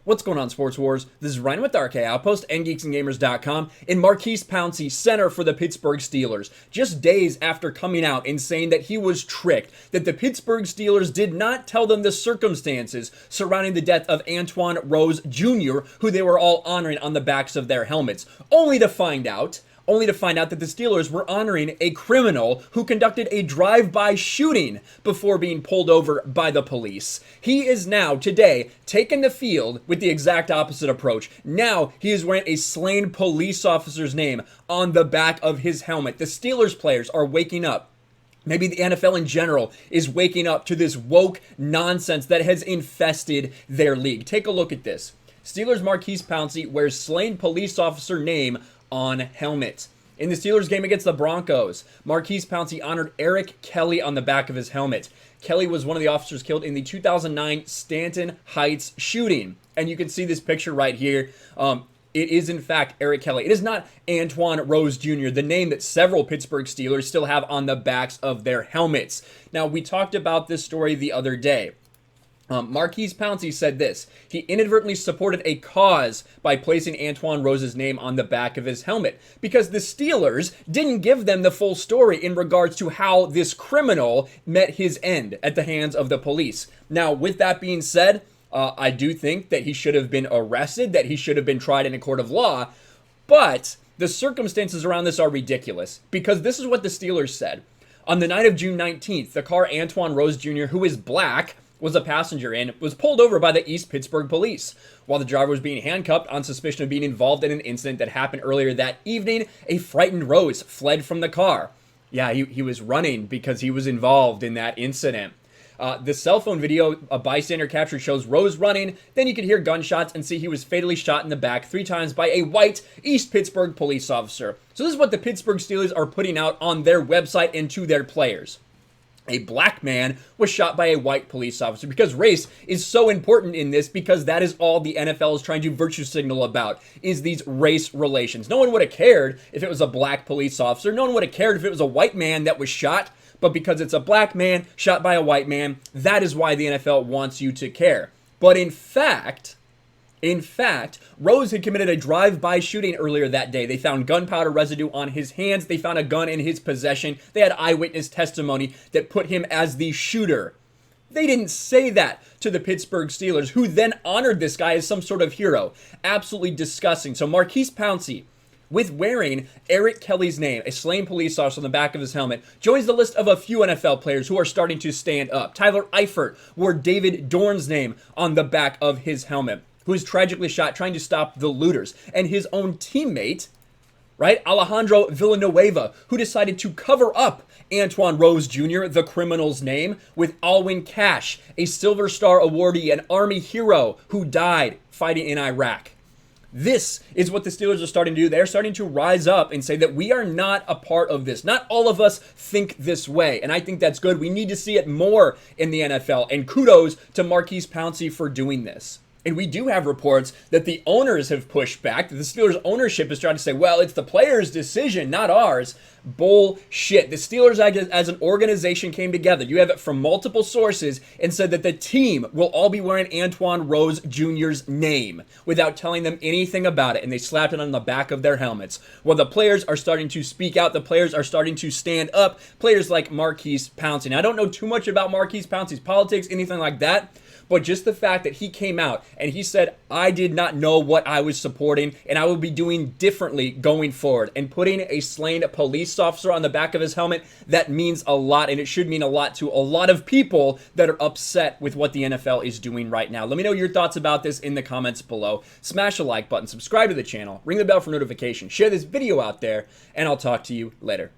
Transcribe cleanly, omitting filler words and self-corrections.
What's going on, Sports Wars? This is Ryan with the Outpost and GeeksandGamers.com and Maurkice Pouncey, center for the Pittsburgh Steelers, just days after coming out and saying that he was tricked, that the Pittsburgh Steelers did not tell them the circumstances surrounding the death of Antoine Rose Jr., who they were all honoring on the backs of their helmets, only to find out that the Steelers were honoring a criminal who conducted a drive-by shooting before being pulled over by the police. He is now, today, taking the field with the exact opposite approach. Now, he is wearing a slain police officer's name on the back of his helmet. The Steelers players are waking up. Maybe the NFL in general is waking up to this woke nonsense that has infested their league. Take a look at this. Steelers Maurkice Pouncey wears slain police officer name on helmet. In the Steelers game against the Broncos, Maurkice Pouncey honored Eric Kelly on the back of his helmet. Kelly was one of the officers killed in the 2009 Stanton Heights shooting. And you can see this picture right here. It is, in fact, Eric Kelly. It is not Antoine Rose Jr., the name that several Pittsburgh Steelers still have on the backs of their helmets. Now, we talked about this story the other day. Maurkice Pouncey said this: he inadvertently supported a cause by placing Antoine Rose's name on the back of his helmet because the Steelers didn't give them the full story in regards to how this criminal met his end at the hands of the police. Now, with that being said, I do think that he should have been arrested, that he should have been tried in a court of law, but the circumstances around this are ridiculous because this is what the Steelers said. On the night of June 19th, the car Antoine Rose Jr., who is black, was a passenger in, was pulled over by the East Pittsburgh police. While the driver was being handcuffed on suspicion of being involved in an incident that happened earlier that evening, a frightened Rose fled from the car. Yeah, he was running because he was involved in that incident. The cell phone video a bystander captured shows Rose running, then you could hear gunshots and see he was fatally shot in the back 3 times by a white East Pittsburgh police officer. So this is what the Pittsburgh Steelers are putting out on their website and to their players. A black man was shot by a white police officer because race is so important in this, because that is all the NFL is trying to virtue signal about, is these race relations. No one would have cared if it was a black police officer. No one would have cared if it was a white man that was shot. But because it's a black man shot by a white man, that is why the NFL wants you to care. But in fact, Rose had committed a drive-by shooting earlier that day. They found gunpowder residue on his hands. They found a gun in his possession. They had eyewitness testimony that put him as the shooter. They didn't say that to the Pittsburgh Steelers, who then honored this guy as some sort of hero. Absolutely disgusting. So Maurkice Pouncey, with wearing Eric Kelly's name, a slain police officer on the back of his helmet, joins the list of a few NFL players who are starting to stand up. Tyler Eifert wore David Dorn's name on the back of his helmet, who was tragically shot trying to stop the looters. And his own teammate, right, Alejandro Villanueva, who decided to cover up Antoine Rose Jr., the criminal's name, with Alwyn Cash, a Silver Star awardee, an Army hero who died fighting in Iraq. This is what the Steelers are starting to do. They're starting to rise up and say that we are not a part of this. Not all of us think this way, and I think that's good. We need to see it more in the NFL, and kudos to Maurkice Pouncey for doing this. And we do have reports that the owners have pushed back, that the Steelers ownership is trying to say, well, it's the players' decision, not ours. Bullshit. The Steelers as an organization came together. You have it from multiple sources and said that the team will all be wearing Antoine Rose Jr.'s name without telling them anything about it. And they slapped it on the back of their helmets. Well, the players are starting to speak out. The players are starting to stand up. Players like Maurkice Pouncey. Now, I don't know too much about Maurkice Pouncey's politics, anything like that. But just the fact that he came out and he said, I did not know what I was supporting and I will be doing differently going forward. And putting a slain police officer on the back of his helmet, that means a lot, and it should mean a lot to a lot of people that are upset with what the NFL is doing right now. Let me know your thoughts about this in the comments below. Smash the like button, subscribe to the channel, ring the bell for notifications, share this video out there, and I'll talk to you later.